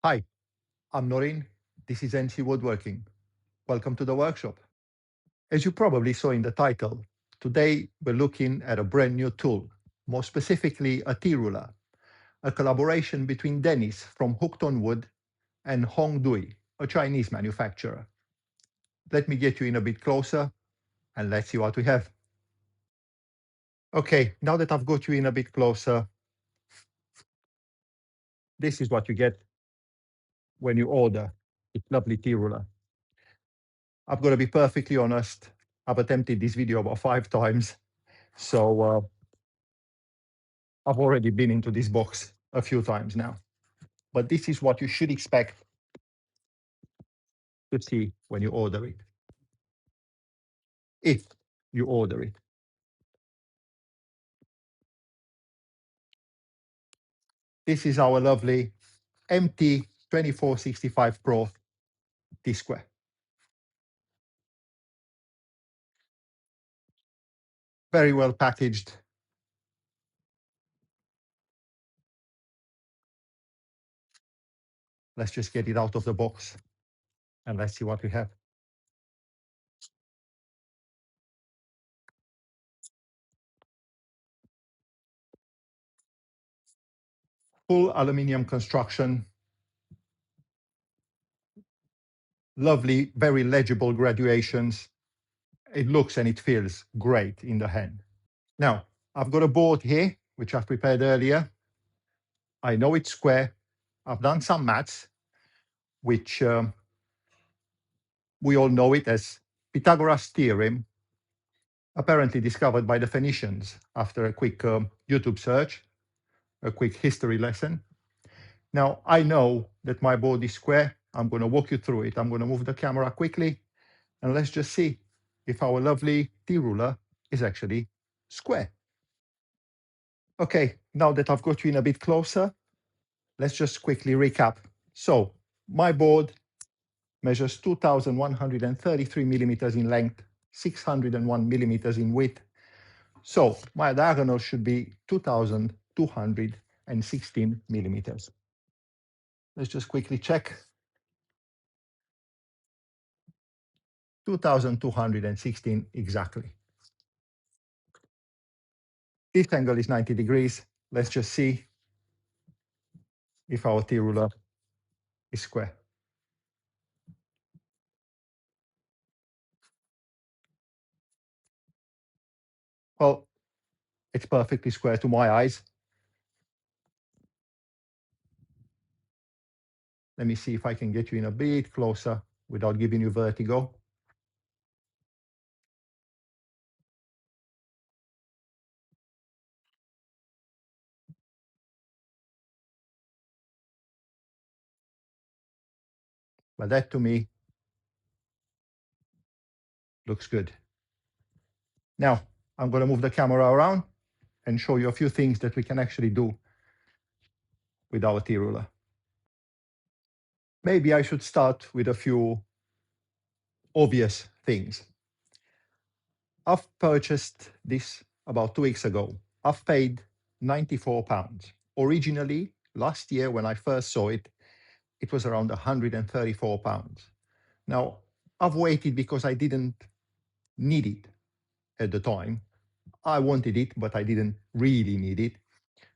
Hi, I'm Noreen. This is NC Woodworking. Welcome to the workshop. As you probably saw in the title, today we're looking at a brand new tool, more specifically a T-ruler, a collaboration between Dennis from Hooked on Wood and Hongdui, a Chinese manufacturer. Let me get you in a bit closer and let's see what we have. Okay, now that I've got you in a bit closer, this is what you get when you order this lovely T-ruler. I've got to be perfectly honest, I've attempted this video about 5 times, so I've already been into this box a few times now. But this is what you should expect to see when you order it, if you order it. This is our lovely MT2465 Pro T-Square. Very well packaged. Let's just get it out of the box and let's see what we have. Full aluminium construction. Lovely, very legible graduations. It looks and it feels great in the hand. Now, I've got a board here, which I've prepared earlier. I know it's square. I've done some maths, which we all know it as Pythagoras' theorem, apparently discovered by the Phoenicians after a quick YouTube search, a quick history lesson. Now, I know that my board is square. I'm going to walk you through it. I'm going to move the camera quickly, and let's just see if our lovely T-ruler is actually square. Okay, now that I've got you in a bit closer, let's just quickly recap. So my board measures 2,133 millimeters in length, 601 millimeters in width. So my diagonal should be 2,216 millimeters. Let's just quickly check. 2,216 exactly. This angle is 90 degrees. Let's just see if our T-ruler is square. Well, it's perfectly square to my eyes. Let me see if I can get you in a bit closer without giving you vertigo. But that to me looks good. Now, I'm going to move the camera around and show you a few things that we can actually do with our T-ruler. Maybe I should start with a few obvious things. I've purchased this about 2 weeks ago. I've paid £94. Originally, last year when I first saw it, it was around £134. Now, I've waited because I didn't need it at the time. I wanted it, but I didn't really need it.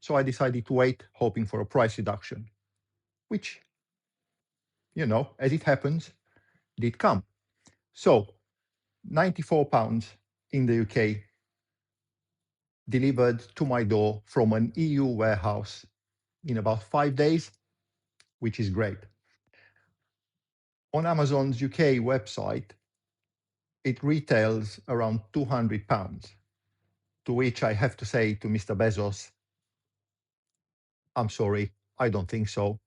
So I decided to wait, hoping for a price reduction, which, you know, as it happens, did come. So £94 in the UK, delivered to my door from an EU warehouse in about 5 days, which is great. On Amazon's UK website, it retails around £200, to which I have to say to Mr. Bezos, I'm sorry, I don't think so,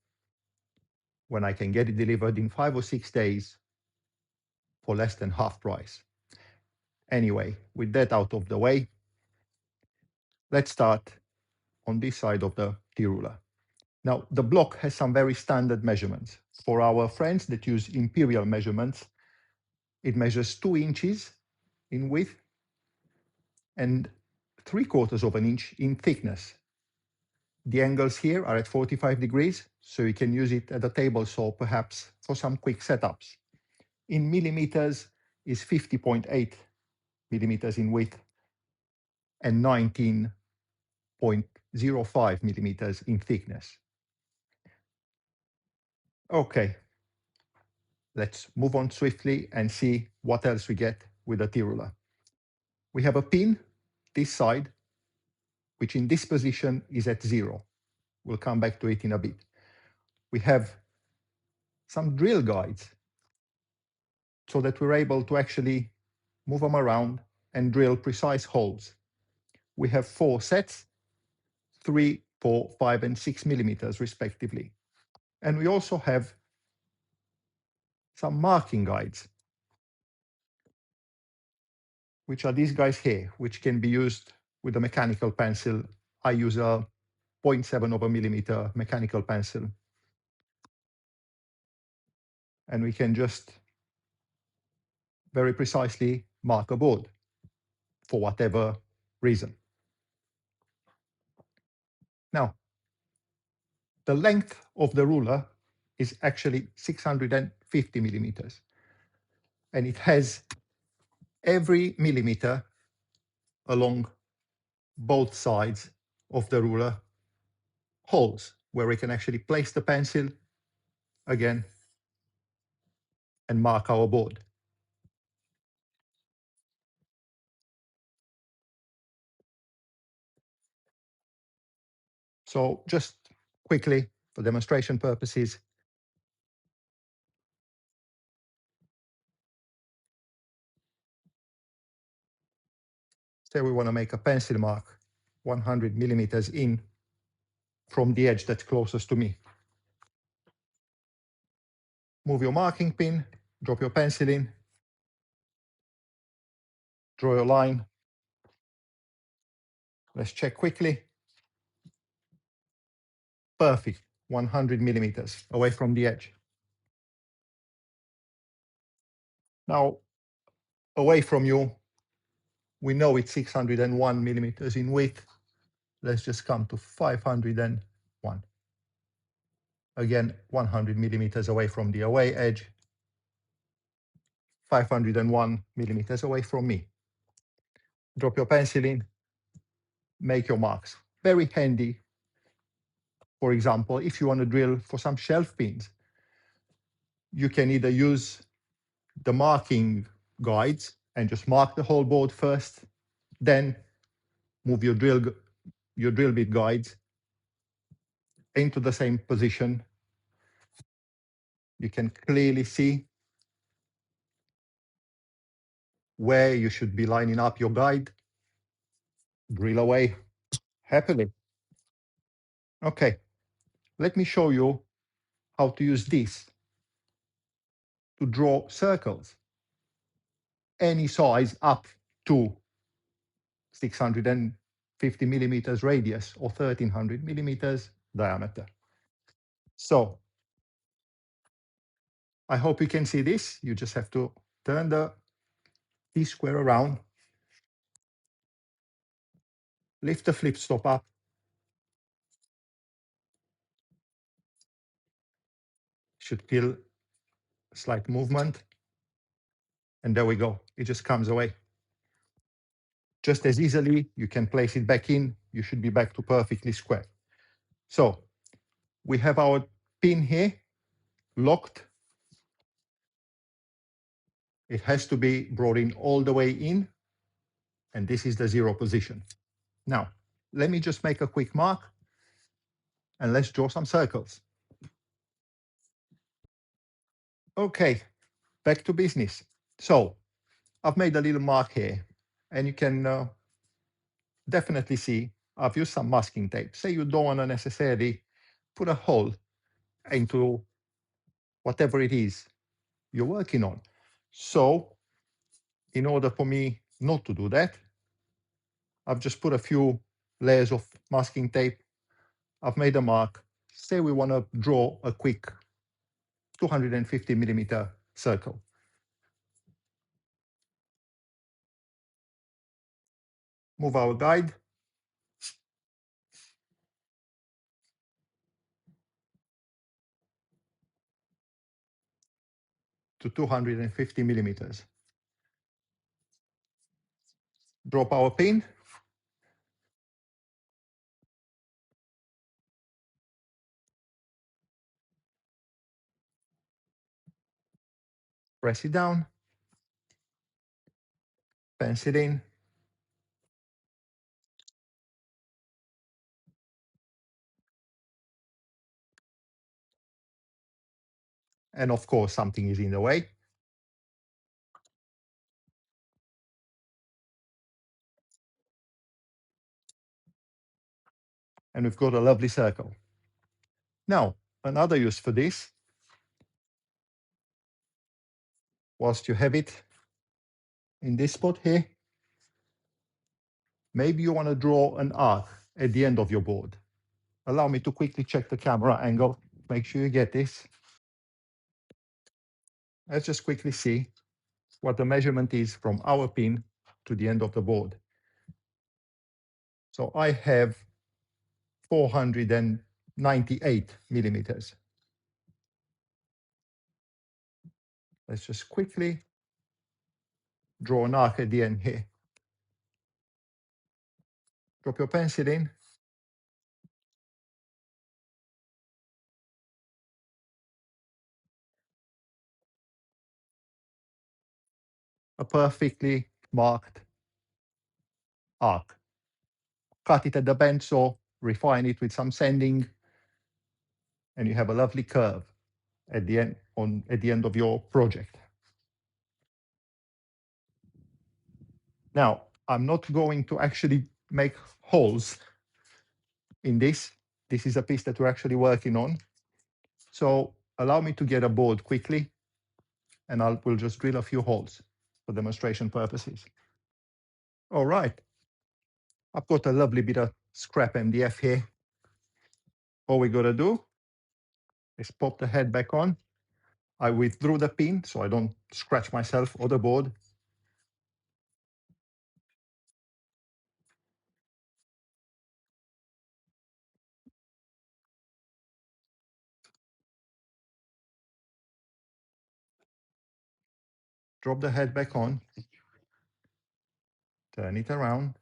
when I can get it delivered in 5 or 6 days for less than half price. Anyway, with that out of the way, let's start on this side of the T-ruler. Now, the block has some very standard measurements. For our friends that use imperial measurements, it measures 2 inches in width and 3/4 of an inch in thickness. The angles here are at 45 degrees, so you can use it at a table saw perhaps for some quick setups. In millimeters is 50.8 millimeters in width and 19.05 millimeters in thickness. Okay, let's move on swiftly and see what else we get with a T-ruler. We have a pin this side, which in this position is at 0. We'll come back to it in a bit. We have some drill guides so that we're able to actually move them around and drill precise holes. We have 4 sets, 3, 4, 5, and 6 millimeters respectively. And we also have some marking guides, which are these guys here, which can be used with a mechanical pencil. I use a 0.7 of a millimeter mechanical pencil. And we can just very precisely mark a board for whatever reason. Now, the length of the ruler is actually 650 millimeters. And it has every millimeter along both sides of the ruler holes where we can actually place the pencil again and mark our board. So just quickly, for demonstration purposes, say we want to make a pencil mark 100 millimeters in from the edge that's closest to me. Move your marking pin, drop your pencil in, draw your line. Let's check quickly. Perfect, 100 millimeters away from the edge. Now, away from you, we know it's 601 millimeters in width. Let's just come to 501. Again, 100 millimeters away from the away edge, 501 millimeters away from me. Drop your pencil in, make your marks. Very handy. For example, if you want to drill for some shelf pins, you can either use the marking guides and just mark the whole board first, then move your drill bit guides into the same position. You can clearly see where you should be lining up your guide. Drill away happily. Okay, let me show you how to use this to draw circles, any size up to 650 millimeters radius or 1300 millimeters diameter. So I hope you can see this. You just have to turn the T-square around, lift the flip stop up, should feel a slight movement, and there we go. It just comes away. Just as easily, you can place it back in. You should be back to perfectly square. So we have our pin here locked. It has to be brought in all the way in, and this is the 0 position. Now, let me just make a quick mark, and let's draw some circles. Okay, back to business. So I've made a little mark here, and you can definitely see I've used some masking tape. Say you don't want to necessarily put a hole into whatever it is you're working on. So in order for me not to do that, I've just put a few layers of masking tape. I've made a mark. Say we want to draw a quick 250 millimeter circle. Move our guide. to 250 millimeters. Drop our pin. Press it down. Fence it in. And of course, something is in the way. And we've got a lovely circle. Now, another use for this, whilst you have it in this spot here, maybe you want to draw an arc at the end of your board. Allow me to quickly check the camera angle. Make sure you get this. Let's just quickly see what the measurement is from our pin to the end of the board. So I have 498 millimeters. Let's just quickly draw an arc at the end here. Drop your pencil in. A perfectly marked arc. Cut it at the bend saw, refine it with some sanding, and you have a lovely curve at the end of your project. Now, I'm not going to actually make holes in this. This is a piece that we're actually working on. So allow me to get a board quickly, and we'll just drill a few holes for demonstration purposes. All right. I've got a lovely bit of scrap MDF here. All we got to do is pop the head back on. I withdrew the pin so I don't scratch myself or the board. Drop the head back on. Turn it around.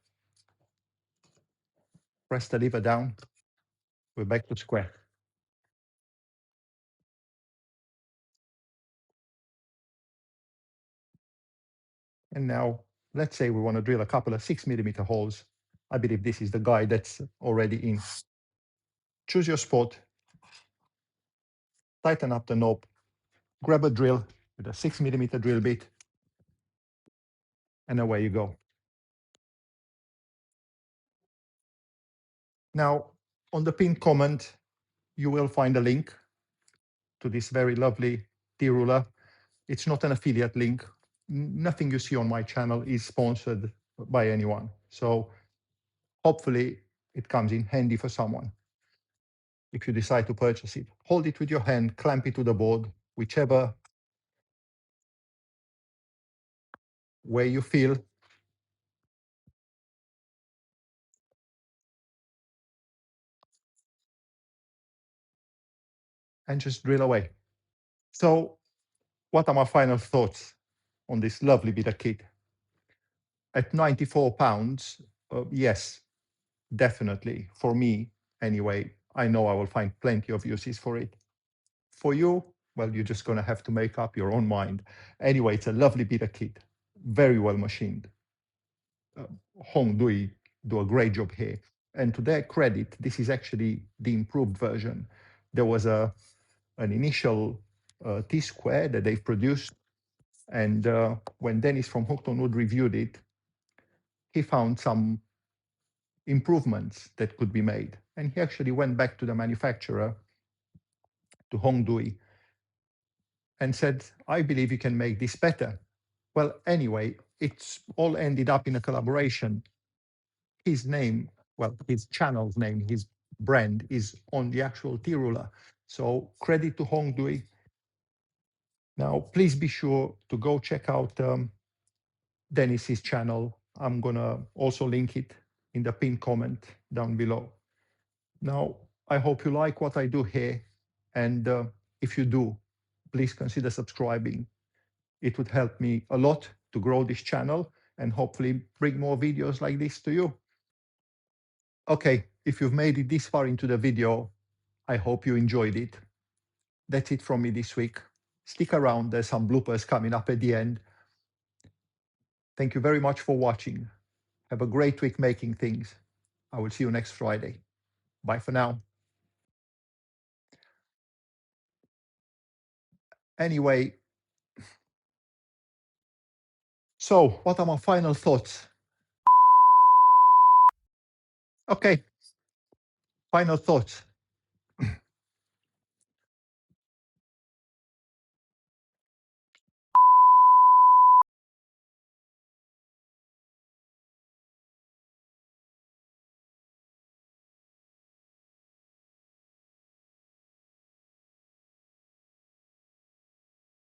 Press the lever down. We're back to square. And now, let's say we want to drill a couple of 6mm holes. I believe this is the guide that's already in. Choose your spot. Tighten up the knob. Grab a drill with a 6mm drill bit. And away you go. Now, on the pinned comment, you will find a link to this very lovely T-ruler. It's not an affiliate link. Nothing you see on my channel is sponsored by anyone. So hopefully it comes in handy for someone if you decide to purchase it. Hold it with your hand, clamp it to the board, whichever way you feel. And just drill away. So what are my final thoughts on this lovely bit of kit? At £94, yes, definitely. For me, anyway, I know I will find plenty of uses for it. For you, well, you're just going to have to make up your own mind. Anyway, it's a lovely bit of kit, very well machined. Hongdui do a great job here. And to their credit, this is actually the improved version. There was an initial T-square that they've produced. And when Dennis from Hooked on Wood reviewed it, he found some improvements that could be made. And he actually went back to the manufacturer, to Hongdui, and said, I believe you can make this better. Well, anyway, it's all ended up in a collaboration. His name, well, his channel's name, his brand is on the actual T-ruler. So credit to Hongdui. Now, please be sure to go check out Dennis's channel. I'm going to also link it in the pinned comment down below. Now, I hope you like what I do here. And if you do, please consider subscribing. It would help me a lot to grow this channel and hopefully bring more videos like this to you. Okay, if you've made it this far into the video, I hope you enjoyed it. That's it from me this week. Stick around, there's some bloopers coming up at the end. Thank you very much for watching. Have a great week making things. I will see you next Friday. Bye for now. Anyway, so what are my final thoughts? Okay, final thoughts.